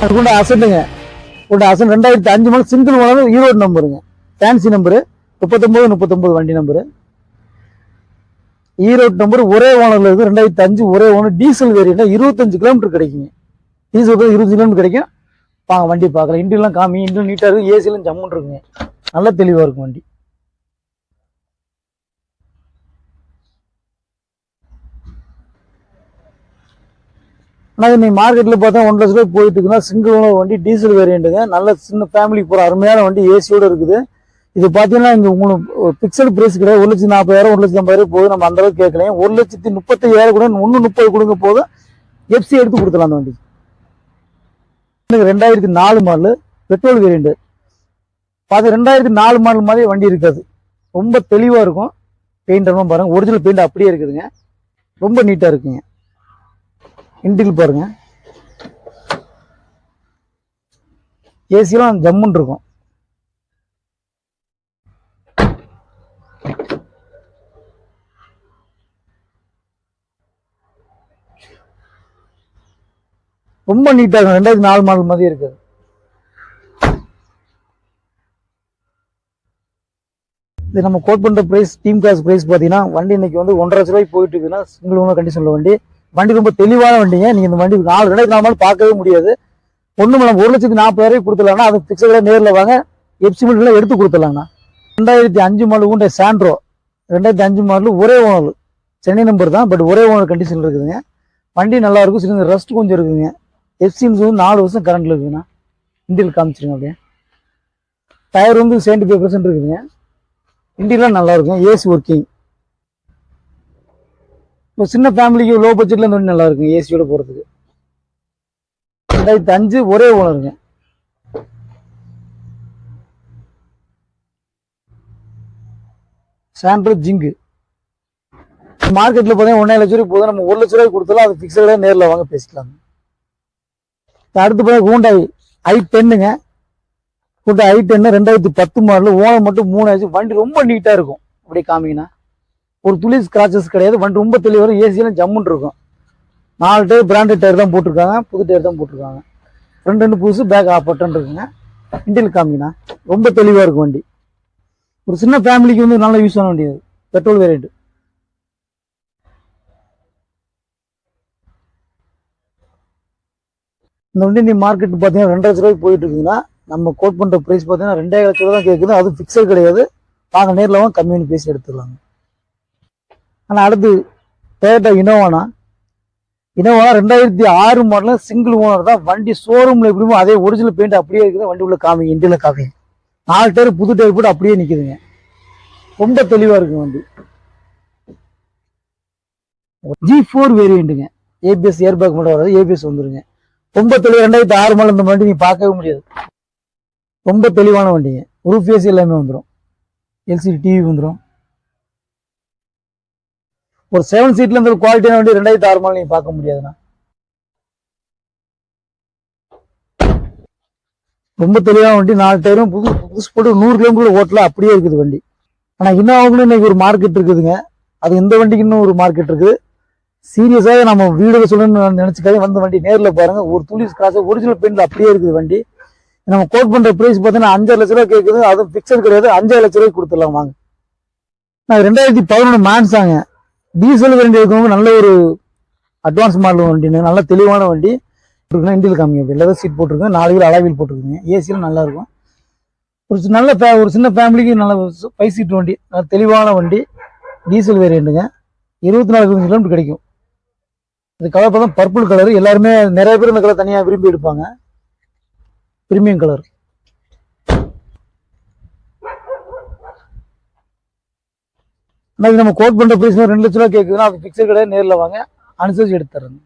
அதுக்குண்ட அசட்டுங்க. கொண்ட அசன் 2005 மாடல் சிங்கிள் ஓனர் ஈரோடு நம்பருங்க. ஃபேன்சி நம்பரு 3939 வண்டி நம்பரு. ஈரோடு நம்பர் ஒரே ஓனர்ல இருக்கு. 2005 ஒரே ஓனர் டீசல் வேரியன்ட் 25 கிலோமீட்டர் கிடைக்குங்க. டீசல் 25 கிலோமீட்டர் கிடைக்கும். வாங்க வண்டி பார்க்கலாம். இன்டெல்லாம் காமி, இன்டெல் நீட்டா இருக்கு. ஏசிலும் ஜம்முன்னு இருக்குங்க. நல்ல தெளிவா இருக்கும் வண்டி. ஆனால் நீ மார்க்கெட்டில் பார்த்தா 1 லட்ச ரூபாய் போயிட்டு இருக்குன்னா சிங்கிள் ஓனர் வண்டி டீசல் வேரியண்ட்டுங்க. நல்ல சின்ன ஃபேமிலிக்கு போகிற அருமையான வண்டி ஏசியோடு இருக்குது. இது பார்த்தீங்கன்னா இங்கே உங்களுக்கு பிக்சடு ப்ரைஸ் கிடையாது. 1,40,000 1,50,000 போகுது. நம்ம அந்த அளவுக்கு கேட்கலையும். 1,35,000 கூட 1,30 கொடுங்க போதும். எஃப்சி எடுத்து கொடுத்துலாம் அந்த வண்டி. 2004 மாடல் பெட்ரோல் வேரியண்ட். பார்த்து 2004 மாடல் மாதிரி வண்டி இருக்காது. ரொம்ப தெளிவாக இருக்கும். பெயிண்ட் எல்லாம் பாருங்க, ஒரிஜினல் பெயிண்ட் அப்படியே இருக்குதுங்க. ரொம்ப நீட்டாக இருக்குங்க. இன்டீரியல் பாருங்க, ஏசிலாம் ஜம்முன்னு இருக்கும். ரொம்ப நீட்டா இருக்கும். 2004 மாடல் மாதிரி இருக்குது. இது நம்ம கோட் பண்ற பிரைஸ், டீம் காசு பிரைஸ் பாத்தீங்கன்னா வண்டி இன்னைக்கு வந்து 1.5 லட்ச ரூபாய்க்கு போயிட்டு இருக்குன்னா சிங்கிள் ஓனர் கண்டிஷன்ல வண்டி. வண்டி ரொம்ப தெளிவான வண்டிங்க. நீங்க இந்த வண்டி 2004 மாடல் பார்க்கவே முடியாது. ஒண்ணும் 1,40,000 கொடுத்துடலாம்னா அது பிக்சர்ல நேரில் வாங்க, எப்சிமெண்ட்ல எடுத்து கொடுத்துடலாங்கண்ணா. 2005 மாடல் ஊண்ட சாண்ட்ரோ 2005 மாடல் ஒரே ஓனர், சென்னை நம்பர் தான், பட் ஒரே ஓனர் கண்டிஷன்ல இருக்குதுங்க. வண்டி நல்லா இருக்கும். சில ரஸ்ட் கொஞ்சம் இருக்குதுங்க. எஃப்சின்ஸ் வந்து 4 வருஷம் கரண்ட்ல இருக்குதுண்ணா. இன்டீரியல் காமிச்சிருங்க. அப்படியே டயர் வந்து 75% இருக்குதுங்க. இன்டீரியலாம் நல்லா இருக்கும். AC working. இப்போ சின்ன ஃபேமிலிக்கு லோ பட்ஜெட்ல இந்த வண்டி நல்லா இருக்கும் ஏசியோட போறதுக்கு. 2005 ஒரே ஓனருங்க. சாண்ட்ரோ ஜிங்கு மார்க்கெட்ல பார்த்தீங்கன்னா 1.5 லட்ச ரூபாய் போதும். நம்ம 1 லட்ச ரூபாய் கொடுத்தாலும் அது பிக்சடா நேரில் வாங்க பேசிக்கலாம். அடுத்து பார்த்தா ஹூண்டாய் i10ங்க. Hyundai i10 2010 model. ஓனர் மட்டும் 3 ஆச்சு. வண்டி ரொம்ப நீட்டா இருக்கும். அப்படியே காமிங்கன்னா ஒரு துளி ஸ்கிராச்சஸ் கிடையாது. வண்டி ரொம்ப தெளிவாக ஏசியெல்லாம் ஜம்முன்னு இருக்கும். 4 டயர் பிராண்டட் டயர் தான் போட்டிருக்காங்க. புது டயர் தான் போட்டிருக்காங்க. ஃப்ரண்ட் 2 புதுசு, பேக் ஆஃப் பட்டன் இருக்குங்க. இன்டீரியல் காமிங்கன்னா ரொம்ப தெளிவாக இருக்கும் வண்டி. ஒரு சின்ன ஃபேமிலிக்கு வந்து நல்லா யூஸ் ஆன வண்டி. Petrol variant. இந்த வண்டி நீ மார்க்கெட் பார்த்தீங்கன்னா 2.5 லட்ச ரூபாய்க்கு போயிட்டு இருக்குதுன்னா நம்ம கோட் பண்ணுற ப்ரைஸ் பார்த்தீங்கன்னா 2.5 லட்ச ரூபா தான் கேட்குது. அது ஃபிக்ஸட் கிடையாது. வாங்க நேரில் வாங்க, கம்மியான பேசி எடுத்துக்கலாங்க. ஆனால் அடுத்து டொயோட்டா இனோவானா 2006 மாடல் சிங்கிள் ஓனர் தான். வண்டி ஷோரூம்ல எப்படிமோ அதே ஒரிஜினல் பெயிண்ட் அப்படியே இருக்குது. வண்டி உள்ள காமிங்க, இன்டீரியல் காமிங்க. 4 டயர் புது டயர் போட்டு அப்படியே நிற்குதுங்க. ரொம்ப தெளிவாக இருக்கு வண்டி. G4 வேரியண்ட்டுங்க. ஏபிஎஸ் ஏர் பேக் மட்டும் வராது, ஏபிஎஸ் வந்துருங்க. ரொம்ப தெளிவாக 2006 மாடல் இந்த வண்டி நீ பார்க்கவே முடியாது. ரொம்ப தெளிவான வண்டிங்க. ரூஃப் ஏசி எல்லாமே வந்துடும். எல்சிடி டிவி வந்துடும். ஒரு 7 சீட்ல இருந்து ஒரு குவாலிட்டியான வண்டி 2006 மாடல் நீங்க பார்க்க முடியாதுண்ணா. ரொம்ப தெளிவான வண்டி. 4 டயரும் புதுசு போட்டு 100 கிலோமீட்டர் ஓட்டல அப்படியே இருக்குது வண்டி. ஆனா இன்னும் இன்னைக்கு ஒரு மார்க்கெட் இருக்குதுங்க. அது இந்த வண்டிக்கு இன்னும் ஒரு மார்க்கெட் இருக்குது. சீரியஸாக நம்ம வீடியோ சொல்லணும்னு நினைச்சுக்காத வந்து வண்டி நேரில் பாருங்க. ஒரு துளி ஸ்கிராட்ச் ஒரிஜினல் பெயிண்ட்ல அப்படியே இருக்குது வண்டி. நம்ம கோட் பண்ற பிரைஸ் பார்த்தீங்கன்னா 5.5 லட்ச ரூபாய் கேட்குது. அதுவும் பிக்சர் கிடையாது. 5.5 லட்ச ரூபாய்க்கு கொடுத்துடலாம் வாங்க. நான் 2011 மேன்ஸாங்க. டீசல் வண்டி இருக்கவங்க நல்ல ஒரு அட்வான்ஸ் மாடல் வண்டிங்க. நல்ல தெளிவான வண்டி. இன்டீரியல் காமிங்க. லெதர் சீட் போட்டிருக்கேன். 4 வீல் அலாய் வீல் போட்டிருக்குங்க. ஏசியில் நல்லா இருக்கும். ஒரு சின்ன ஃபேமிலிக்கு நல்ல 5 சீட் வண்டி. நல்ல தெளிவான வண்டி. டீசல் வேரியண்ட்டுங்க. 24 கிலோமீட்டர் கிடைக்கும். இந்த கலர் பார்த்தா பர்பிள் கலர். எல்லாருமே நிறைய பேர் இந்த கலர் தனியாக விரும்பி எடுப்பாங்க. Premium colour. நம்ம கோட் பண்ற பிரைஸ் 2 லட்ச ரூபாய் கேட்குதுன்னா அது பிக்சர் கிடையாது. நேரில் வாங்க, அனுசரிச்சு எடுத்து தரேன்.